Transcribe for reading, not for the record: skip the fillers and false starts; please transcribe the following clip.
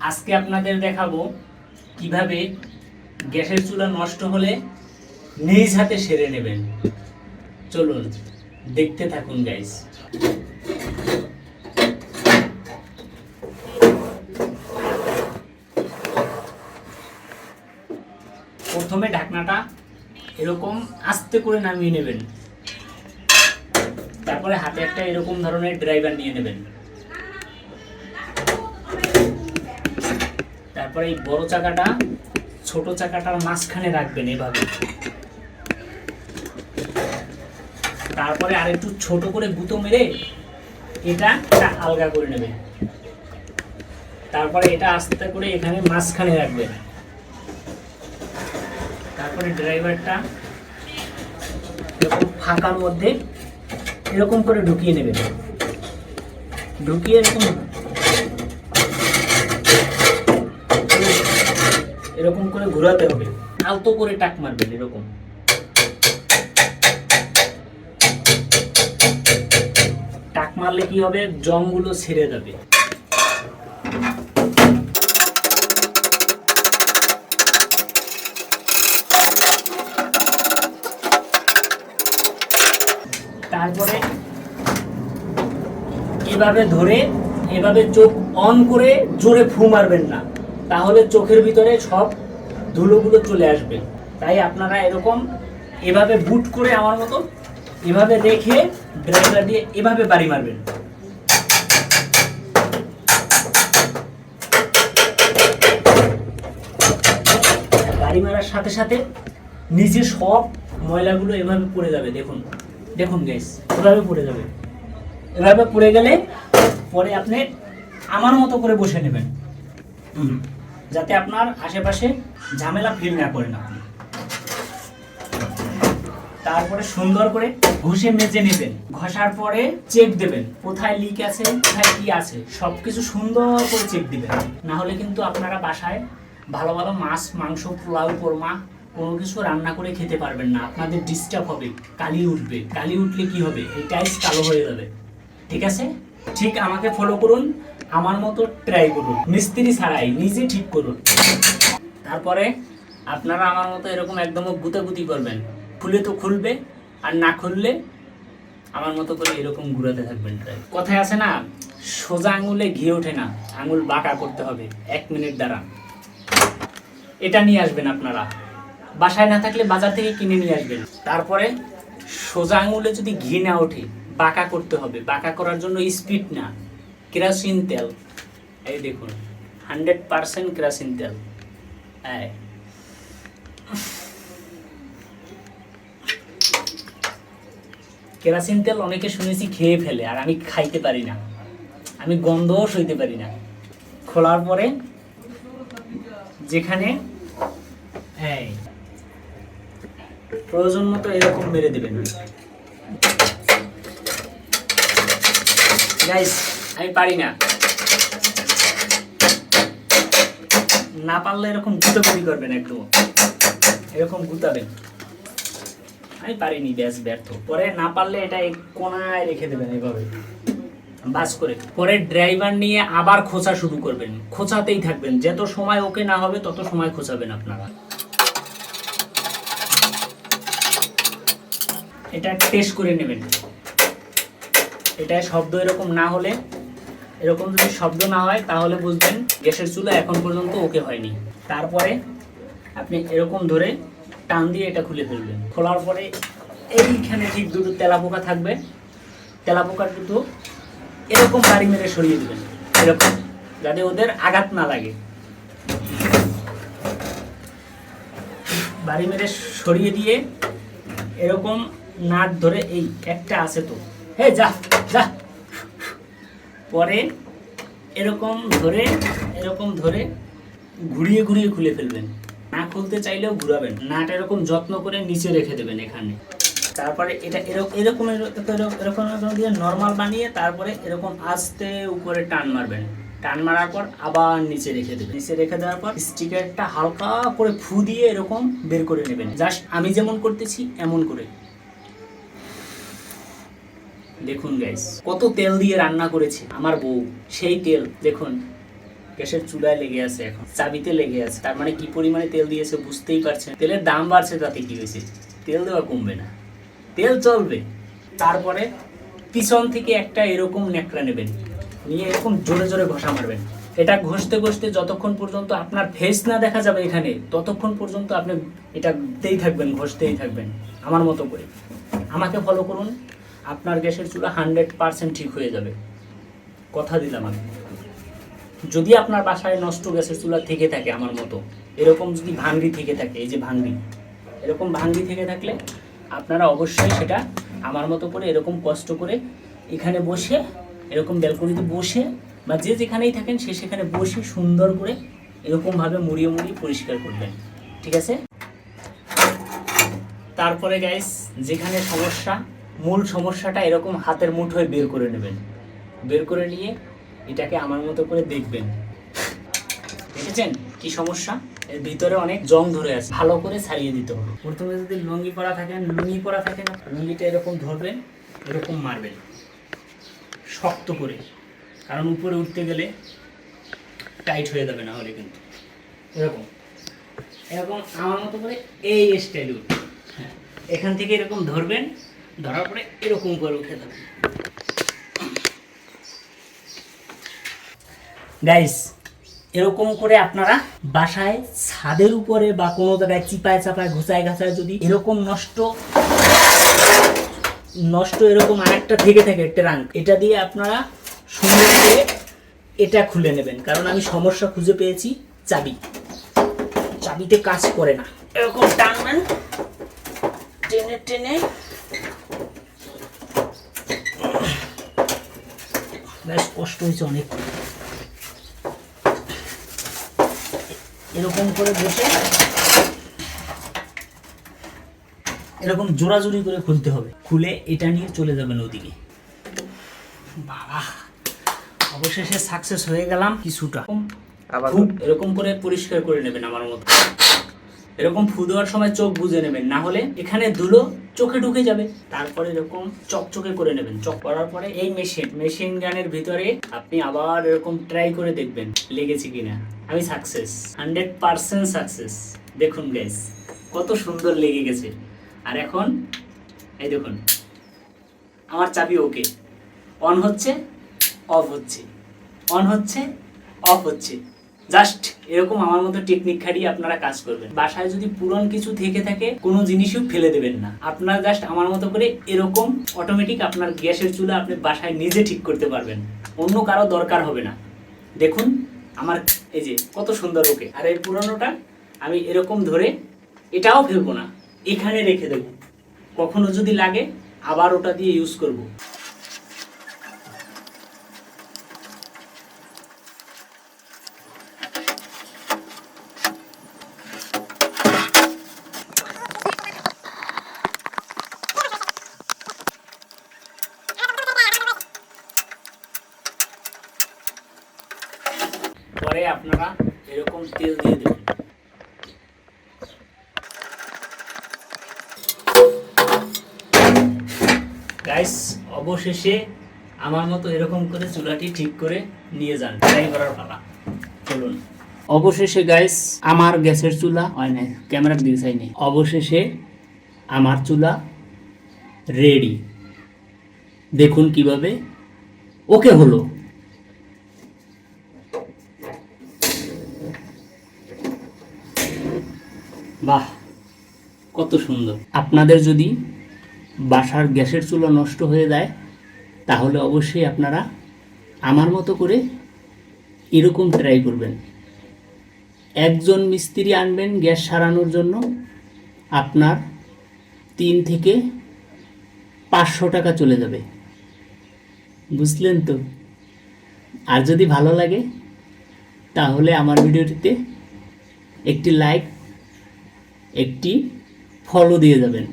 আজকে আপনাদের দেখাবো কিভাবে গ্যাসের চুলা নষ্ট হলে নিজ হাতে সেরে নেবেন। চলুন দেখতে থাকুন গাইস। প্রথমে ঢাকনাটা এরকম আস্তে করে নামিয়ে নেবেন। তারপরে হাতে একটা এরকম ধরনের ড্রাইভার নিয়ে নেবেন। তারপরে এই বড় চাকাটা ছোট চাকাটার মাঝখানে রাখবেন এভাবে। তারপরে আরেকটু ছোট করে গুঁতো মেরে এটা আলগা করে নেবেন। তারপরে এটা আস্তে করে এখানে মাঝখানে রাখবেন। তারপরে ড্রাইভারটা এরকম ফাঁকার মধ্যে এরকম করে ঢুকিয়ে নেবেন। ঢুকিয়ে এরকম করে ঘোরাতে হবে। আলতো করে টাক মারবেন এরকম। টাক মারলে কি হবে, জংগুলো ছেড়ে যাবে। তারপরে এভাবে ধরে এভাবে চোখ অন করে জোরে ফু মারবেন না, তাহলে চোখের ভিতরে সব ধুলোগুলো চলে আসবে। তাই আপনারা এরকম এভাবে বুট করে আমার মতো এভাবে রেখে ড্রাইভার দিয়ে এভাবে বাড়ি মারবেন। বাড়ি মারার সাথে সাথে নিচে সব ময়লাগুলো এভাবে পড়ে যাবে। দেখুন দেখুন গাইস, এভাবে পড়ে যাবে। এভাবে পড়ে গেলে পরে আপনি আমার মতো করে বসে নেবেন, যাতে আপনার আশেপাশে ঝামেলা ফিল না করেন আপনি। তারপরে সুন্দর করে ঘষে মেজে নেবেন। ঘষার পরে চেক দেবেন কোথায় লিক আছে, কোথায় কি আছে, সবকিছু সুন্দর করে চেক দিবেন। না হলে কিন্তু আপনারা বাসায় ভালো ভালো মাছ, মাংস, পোলাও, কোরমা কোনো কিছু রান্না করে খেতে পারবেন না। আপনাদের ডিস্টার্ব হবে, কালি উঠবে। কালি উঠলে কি হবে, এই টাইস কালো হয়ে যাবে। ঠিক আছে? ঠিক আমাকে ফলো করুন, আমার মতো ট্রাই করুন, মিস্ত্রি ছাড়াই নিজে ঠিক করুন। তারপরে আপনারা আমার মতো এরকম একদম গুতাগুতি করবেন। খুলে তো খুলবে, আর না খুললে আমার মতো করে এরকম ঘুরাতে থাকবেন। কথায় আছে না, সোজা আঙুলে ঘি ওঠে না, আঙুল বাঁকা করতে হবে। 1 মিনিট দ্বারা এটা নিয়ে আসবেন আপনারা। বাসায় না থাকলে বাজার থেকে কিনে নিয়ে আসবেন। তারপরে সোজা আঙুলে যদি ঘি না ওঠে, বাঁকা করতে হবে। বাঁকা করার জন্য স্পিড না, কেরোসিন তেল। এই দেখুন 100% কেরোসিন তেল। কেরোসিন তেল অনেকে শুনেছি খেয়ে ফেলে, আর আমি খাইতে পারি না, আমি গন্ধও সইতে পারি না। খোলার পরে যেখানে প্রয়োজন মতো এরকম মেরে দেবেন। গাইস আমি পারি না, না পারলে এরকম গুতাগুতি করবেন, একদম এরকম গুতাবেন। আমি পারিনি, ব্যাস ব্যর্থ। পরে না পারলে এটা এক কোনায় রেখে দেবেন এভাবে বাস করে। পরে ড্রাইভার নিয়ে আবার খোঁচা শুরু করবেন। খোঁচাতেই থাকবেন, যত সময় ওকে না হবে তত সময় খোঁচাবেন আপনারা। এটা টেস্ট করে নেবেন। এটা শব্দ এরকম না হলে, এরকম যদি শব্দ না হয় তাহলে বুঝবেন গ্যাসের চুলা এখন পর্যন্ত ওকে হয়নি। তারপরে আপনি এরকম ধরে টান দিয়ে এটা খুলে ফেলবেন। খোলার পরে এইখানে ঠিক দুটো তেলাপোকা থাকবে। তেলাপোকার দুটো এরকম বাড়ি মেরে সরিয়ে দেবেন, এরকম, যাতে ওদের আঘাত না লাগে। বাড়ি মেরে সরিয়ে দিয়ে এরকম নাট ধরে, এই একটা আছে তো, হে যা যা, পরে এরকম ধরে ঘুরিয়ে ঘুরিয়ে খুলে ফেলবেন। না খুলতে চাইলেও ঘুরাবেন। নাট এরকম যত্ন করে নিচে রেখে দেবেন এখানে। তারপরে এটা এরকম দিয়ে নর্মাল বানিয়ে তারপরে এরকম আস্তে উপরে টান মারবেন। টান মারার পর আবার নিচে রেখে দেবেন। নিচে রেখে দেওয়ার পর স্টিকারটা হালকা করে ফু দিয়ে এরকম বের করে নেবেন। জাস্ট আমি যেমন করতেছি এমন করে। দেখুন গাইস, কত তেল দিয়ে রান্না করেছে আমার বউ, সেই তেল দেখুন গ্যাসের চুলায় লেগে আছে, এখন চাবিতে লেগে আছে, তার মানে কি পরিমাণে তেল দিয়েছে বুঝতেই পারছেন। তেলের দাম বাড়ছে, তাতে কি হয়েছে, তেল দেওয়া কমবে না, তেল চলবে। তারপরে পিছন থেকে একটা এরকম ন্যাকড়া নেবেন, নিয়ে এরকম জোরে জোরে ঘষা মারবেন। এটা ঘষতে ঘষতে যতক্ষণ পর্যন্ত আপনার ফেস না দেখা যাবে এখানে, ততক্ষণ পর্যন্ত আপনি এটা দিতেই থাকবেন, ঘষতেই থাকবেন আমার মতো করে। আমাকে ফলো করুন, আপনার গ্যাসের চুলা 100% ঠিক হয়ে যাবে, কথা দিলাম আমি। যদি আপনার বাসায় নষ্ট গ্যাসের চুলা থেকে থাকে আমার মতো, এরকম যদি ভাঙড়ি থেকে থাকে, এই যে ভাঙড়ি, এরকম ভাঙড়ি থেকে থাকলে আপনারা অবশ্যই সেটা আমার মতো করে এরকম কষ্ট করে এখানে বসে, এরকম ব্যালকনিতে বসে বা যে যেখানেই থাকেন সে সেখানে বসে সুন্দর করে এরকমভাবে মুড়িয়ে মুড়িয়ে পরিষ্কার করবেন, ঠিক আছে? তারপরে গাইস, যেখানে সমস্যা, মূল সমস্যাটা এরকম হাতের মুঠোয় বের করে নেবেন। বের করে নিয়ে এটাকে আমার মতো করে দেখবেন, দেখেছেন কি সমস্যা, এর ভিতরে অনেক জং ধরে আছে, ভালো করে ছাড়িয়ে দিতে হবে। প্রথমে যদি লুঙ্গি পরা থাকেন, লুঙ্গিটা এরকম ধরবেন, এরকম মারবেন শক্ত করে, কারণ উপরে উঠতে গেলে টাইট হয়ে যাবে, না হলে কিন্তু এরকম এরকম আমার মতো করে এই স্টাইল উঠবে। হ্যাঁ, এখান থেকে এরকম ধরবেন, ধরার পরে এরকম করে উঠে যাবেন। গাইস, এরকম করে আপনারা বাসায় ছাদের উপরে বা কোনো জায়গায় চিপায় চাপায় ঘুচায় ঘাচায় যদি এরকম নষ্ট এরকম আরেকটা থেকে থাকে ট্রাঙ্ক, এটা দিয়ে আপনারা সুন্দর করে এটা খুলে নেবেন। কারণ আমি সমস্যা খুঁজে পেয়েছি, চাবিতে কাজ করে না। এরকম টানবেন, টেনে টেনে বেশ কষ্ট হয়েছে অনেক। এরকম করে বসে এরকম জোড়াজুড়ি করে খুলতে হবে, খুলে এটা নিয়ে চলে যাবেন ওদিকে। বাবা, অবশেষে সাকসেস হয়ে গেলাম কিছুটা। খুব এরকম করে পরিষ্কার করে নেবেন আমার মতো। এরকম ফু দেওয়ার সময় চোখ বুজে নেবেন, না হলে এখানে ধুলো চোখে ঢুকে যাবে। তারপরে এরকম চকচকে করে নেবেন। চক করার পরে এই মেশিন গানের ভিতরে আপনি আবার এরকম ট্রাই করে দেখবেন লেগেছে কিনা। আমি সাকসেস, 100% সাকসেস। দেখুন গাইস, কত সুন্দর লেগে গেছে। আর এখন এই দেখুন আমার চাবি ওকে, অন হচ্ছে অফ হচ্ছে, অন হচ্ছে অফ হচ্ছে। জাস্ট এরকম আমার মতো টেকনিক খাটিয়ে আপনারা কাজ করবেন। বাসায় যদি পুরনো কিছু থেকে থাকে, কোনো জিনিসও ফেলে দেবেন না। আপনার জাস্ট আমার মতো করে এরকম অটোমেটিক আপনার গ্যাসের চুলা আপনি বাসায় নিজে ঠিক করতে পারবেন, অন্য কারো দরকার হবে না। দেখুন আমার এই যে কত সুন্দর ওকে। আর এই পুরনোটা আমি এরকম ধরে এটাও ফেলবো না, এখানে রেখে দেবো, কখনো যদি লাগে আবার ওটা দিয়ে ইউজ করব। পরে আপনারা এরকম তেল দিয়ে দেবেন। গাইস, অবশেষে আমার মতো এরকম করে চুলাটি ঠিক করে নিয়ে যান, ট্রাই করার পালা। চলুন। অবশেষে গাইস, আমার গ্যাসের চুলা হয় না, ক্যামেরার দিকে চাইনি। অবশেষে আমার চুলা রেডি। দেখুন কিভাবে ওকে হলো। বাহ, কত সুন্দর। আপনাদের যদি বাসার গ্যাসের চুলা নষ্ট হয়ে যায়, তাহলে অবশ্যই আপনারা আমার মতো করে এরকম ট্রাই করবেন। একজন মিস্ত্রি আনবেন গ্যাস সারানোর জন্য, আপনার 3 থেকে 500 টাকা চলে যাবে, বুঝলেন তো? আর যদি ভালো লাগে তাহলে আমার ভিডিওটিতে একটি লাইক, একটি ফলো দিয়ে যাবেন।